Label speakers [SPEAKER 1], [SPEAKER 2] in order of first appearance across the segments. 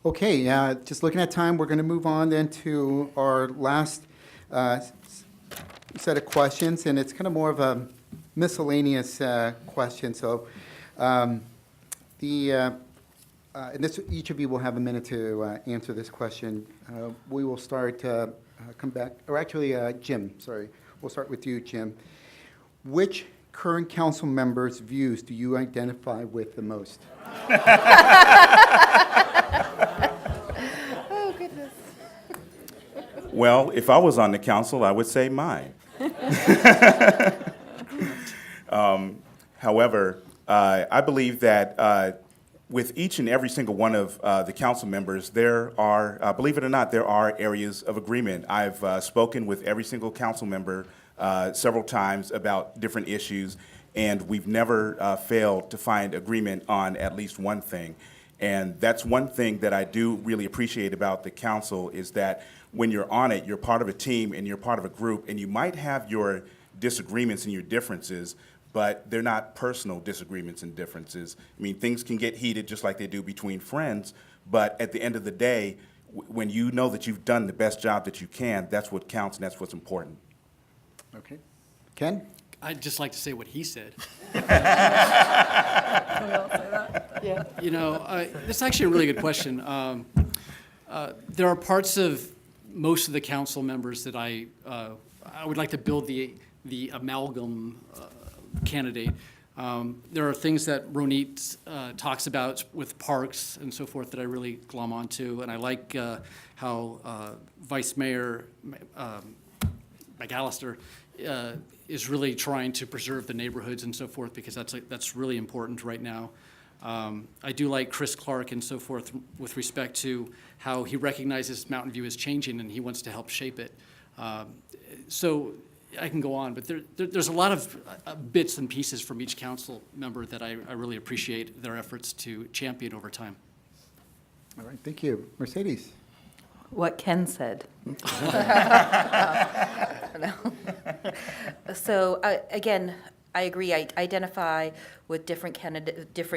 [SPEAKER 1] Okay, just looking at time, we're going to move on then to our last set of questions, and it's kind of more of a miscellaneous question. So, and this, each of you will have a minute to answer this question. We will start, come back, or actually, Jim, sorry. We'll start with you, Jim. Which current council members' views do you identify with the most?
[SPEAKER 2] Oh, goodness.
[SPEAKER 3] Well, if I was on the council, I would say mine. However, I believe that with each and every single one of the council members, there are, believe it or not, there are areas of agreement. I've spoken with every single council member several times about different issues, and we've never failed to find agreement on at least one thing. And that's one thing that I do really appreciate about the council is that when you're on it, you're part of a team and you're part of a group, and you might have your disagreements and your differences, but they're not personal disagreements and differences. I mean, things can get heated just like they do between friends, but at the end of the day, when you know that you've done the best job that you can, that's what counts and that's what's important.
[SPEAKER 1] Okay. Ken?
[SPEAKER 4] I'd just like to say what he said.
[SPEAKER 2] Can we all say that? Yeah.
[SPEAKER 4] You know, it's actually a really good question. There are parts of most of the council members that I would like to build the amalgam candidate. There are things that Ronit talks about with parks and so forth that I really glom onto, and I like how Vice Mayor McAllister is really trying to preserve the neighborhoods and so forth, because that's really important right now. I do like Chris Clark and so forth with respect to how he recognizes Mountain View is changing and he wants to help shape it. So I can go on, but there's a lot of bits and pieces from each council member that I really appreciate their efforts to champion over time.
[SPEAKER 1] All right, thank you. Mercedes?
[SPEAKER 2] What Ken said. No. So again, I agree. I identify with different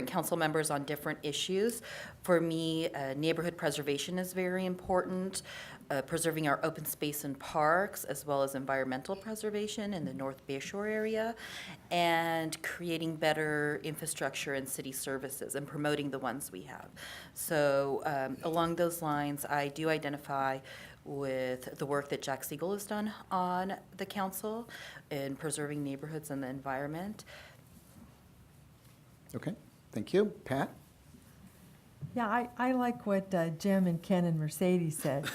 [SPEAKER 2] council members on different issues. For me, neighborhood preservation is very important. Preserving our open space and parks, as well as environmental preservation in the North Bayshore area, and creating better infrastructure and city services and promoting the ones we have. So along those lines, I do identify with the work that Jack Siegel has done on the council in preserving neighborhoods and the environment.
[SPEAKER 1] Okay, thank you. Pat?
[SPEAKER 5] Yeah, I like what Jim and Ken and Mercedes said.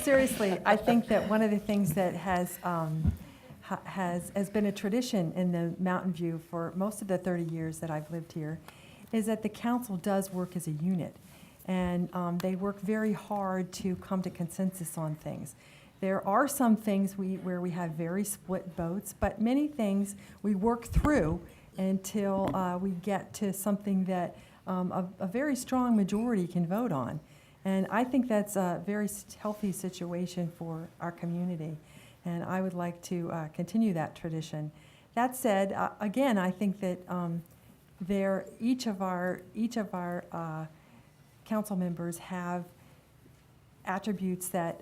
[SPEAKER 5] Seriously, I think that one of the things that has been a tradition in the Mountain View for most of the 30 years that I've lived here is that the council does work as a unit, and they work very hard to come to consensus on things. There are some things where we have very split votes, but many things we work through until we get to something that a very strong majority can vote on. And I think that's a very healthy situation for our community, and I would like to continue that tradition. That said, again, I think that each of our council members have attributes that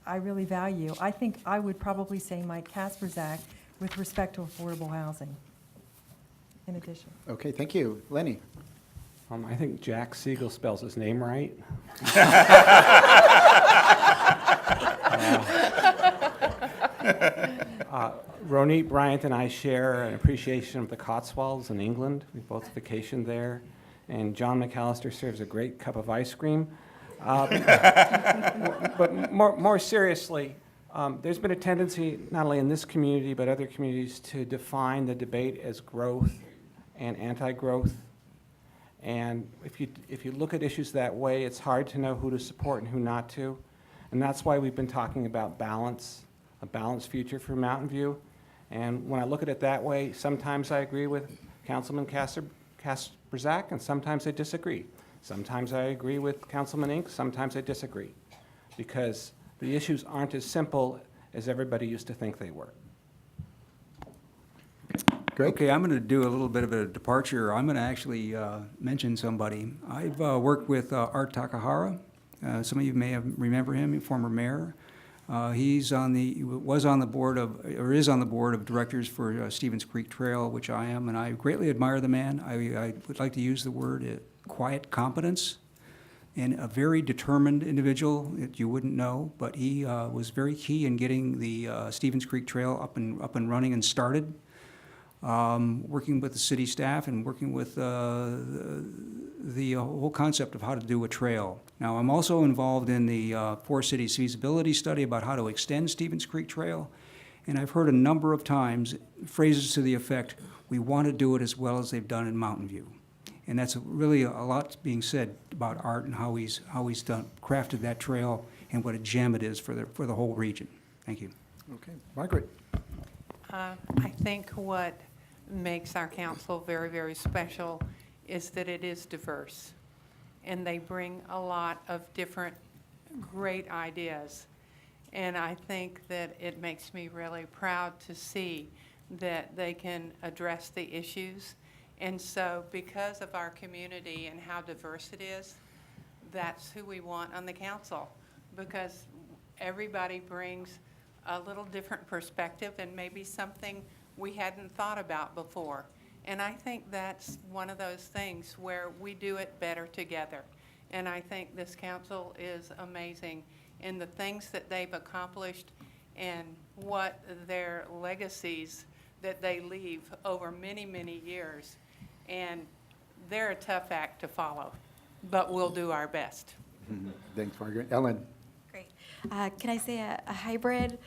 [SPEAKER 5] I really value. I think I would probably say Mike Kasperzak with respect to affordable housing. In addition.
[SPEAKER 1] Okay, thank you. Lenny?
[SPEAKER 6] I think Jack Siegel spells his name right. Ronit Bryant and I share an appreciation of the Cotswolds in England. We both vacationed there. And John McAllister serves a great cup of ice cream. But more seriously, there's been a tendency, not only in this community, but other communities, to define the debate as growth and anti-growth. And if you look at issues that way, it's hard to know who to support and who not to. And that's why we've been talking about balance, a balanced future for Mountain View. And when I look at it that way, sometimes I agree with Councilman Kasperzak, and sometimes I disagree. Sometimes I agree with Councilman Inc., sometimes I disagree. Because the issues aren't as simple as everybody used to think they were.
[SPEAKER 1] Greg?
[SPEAKER 7] Okay, I'm going to do a little bit of a departure. I'm going to actually mention somebody. I've worked with Art Takahara. Some of you may remember him, former mayor. Was on the board of directors for Stevens Creek Trail, which I am, and I greatly admire the man. I would like to use the word quiet competence, and a very determined individual that you wouldn't know, but he was very key in getting the Stevens Creek Trail up and running and started. Working with the city staff and working with the whole concept of how to do a trail. Now, I'm also involved in the Four Cities feasibility study about how to extend Stevens Creek Trail, and I've heard a number of times phrases to the effect, we want to do it as well as they've done in Mountain View. And that's really a lot being said about Art and how he's crafted that trail and what a gem it is for the whole region. Thank you.
[SPEAKER 1] Okay, Margaret?
[SPEAKER 8] I think what makes our council very, very special is that it is diverse. And they bring a lot of different great ideas. And I think that it makes me really proud to see that they can address the issues. And so because of our community and how diverse it is, that's who we want on the council. Because everybody brings a little different perspective and maybe something we hadn't thought about before. And I think that's one of those things where we do it better together. And I think this council is amazing in the things that they've accomplished and what their legacies that they leave over many, many years. And they're a tough act to follow, but we'll do our best.
[SPEAKER 1] Thanks, Margaret. Ellen?
[SPEAKER 9] Great. Can I say a hybrid?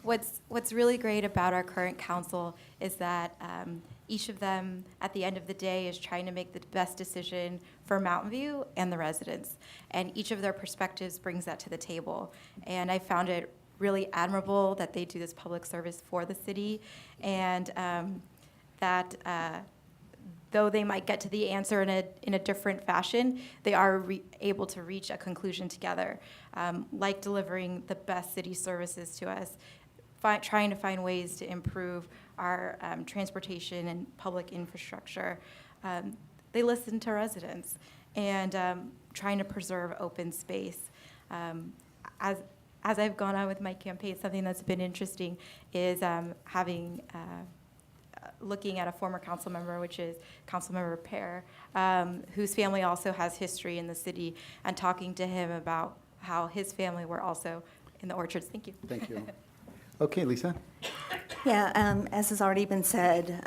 [SPEAKER 9] What's really great about our current council is that each of them, at the end of the day, is trying to make the best decision for Mountain View and the residents. And each of their perspectives brings that to the table. And I found it really admirable that they do this public service for the city, and that though they might get to the answer in a different fashion, they are able to reach a conclusion together, like delivering the best city services to us, trying to find ways to improve our transportation and public infrastructure. They listen to residents and trying to preserve open space. As I've gone on with my campaign, something that's been interesting is looking at a former council member, which is Councilmember Pear, whose family also has history in the city, and talking to him about how his family were also in the orchards. Thank you.
[SPEAKER 1] Thank you. Okay, Lisa?
[SPEAKER 10] Yeah, as has already been said,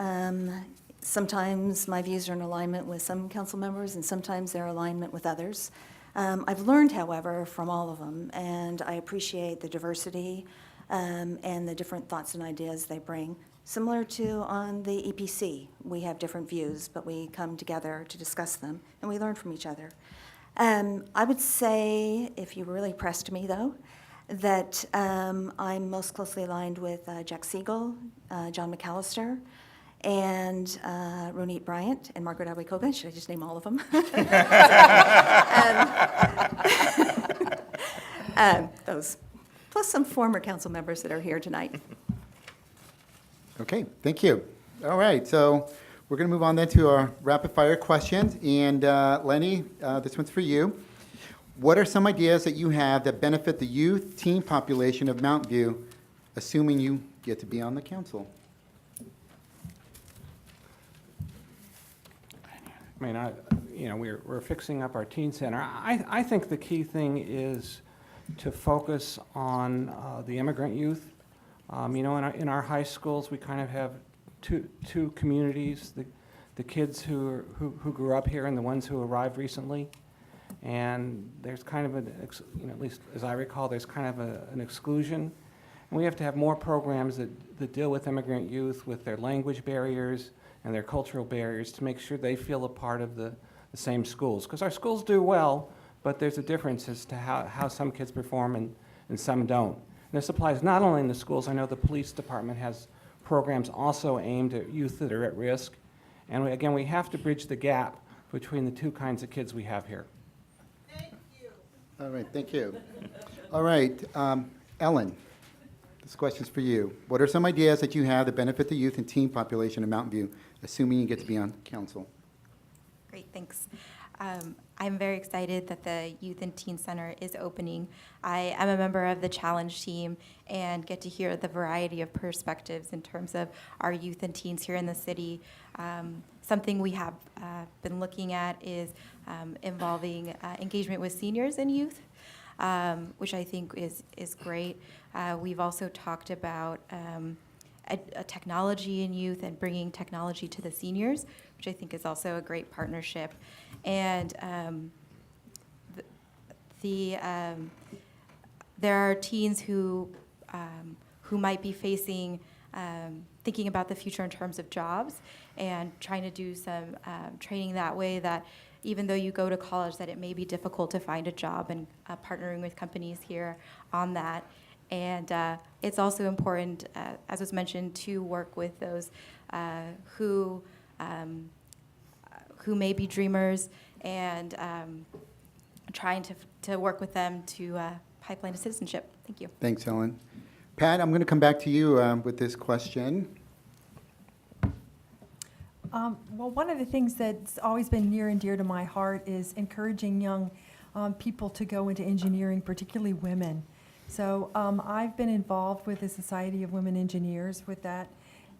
[SPEAKER 10] sometimes my views are in alignment with some council members and sometimes they're in alignment with others. I've learned, however, from all of them, and I appreciate the diversity and the different thoughts and ideas they bring. Similar to on the EPC, we have different views, but we come together to discuss them, and we learn from each other. I would say, if you really pressed me, though, that I'm most closely aligned with Jack Siegel, John McAllister, and Ronit Bryant, and Margaret Awikoga. Should I just name all of them? Those, plus some former council members that are here tonight.
[SPEAKER 1] Okay, thank you. All right, so we're going to move on then to our rapid-fire questions. And Lenny, this one's for you. What are some ideas that you have that benefit the youth teen population of Mountain View, assuming you get to be on the council?
[SPEAKER 6] I mean, we're fixing up our teen center. I think the key thing is to focus on the immigrant youth. In our high schools, we kind of have two communities: the kids who grew up here and the ones who arrived recently. And there's kind of at least as I recall, there's kind of an exclusion. And we have to have more programs that deal with immigrant youth, with their language barriers and their cultural barriers, to make sure they feel a part of the same schools. Because our schools do well, but there's a difference as to how some kids perform and some don't. And this applies not only in the schools. I know the police department has programs also aimed at youth that are at risk. And we have to bridge the gap between the two kinds of kids we have here.
[SPEAKER 1] All right, thank you. All right, Ellen, this question's for you. What are some ideas that you have that benefit the youth and teen population of Mountain View, assuming you get to be on council?
[SPEAKER 9] Great, thanks. I'm very excited that the Youth and Teen Center is opening. I am a member of the Challenge team and get to hear the variety of perspectives in terms of our youth and teens here in the city. Something we have been looking at is involving engagement with seniors and youth, which I think is great. We've also talked about a technology in youth and bringing technology to the seniors, which I think is also a great partnership. And there are teens who might be facing, thinking about the future in terms of jobs and trying to do some training that way, that even though you go to college, that it may be difficult to find a job, and partnering with companies here on that. And it's also important, as was mentioned, to work with those who may be dreamers, and trying to work with them to pipeline to citizenship. Thank you.
[SPEAKER 1] Thanks, Ellen. Pat, I'm going to come back to you with this question.
[SPEAKER 5] Well, one of the things that's always been near and dear to my heart is encouraging young people to go into engineering, particularly women. So I've been involved with the Society of Women Engineers with that.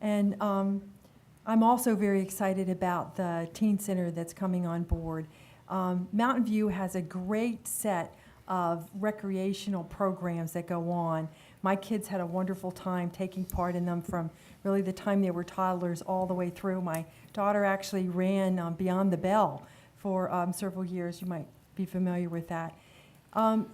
[SPEAKER 5] And I'm also very excited about the Teen Center that's coming on board. Mountain View has a great set of recreational programs that go on. My kids had a wonderful time taking part in them from really the time they were toddlers all the way through. My daughter actually ran Beyond the Bell for several years. You might be familiar with that.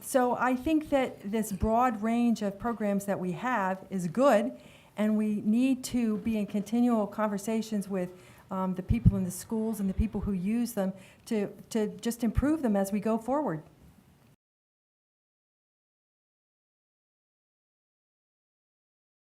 [SPEAKER 5] So I think that this broad range of programs that we have is good, and we need to be in continual conversations with the people in the schools and the people who use them to just improve them as we go forward.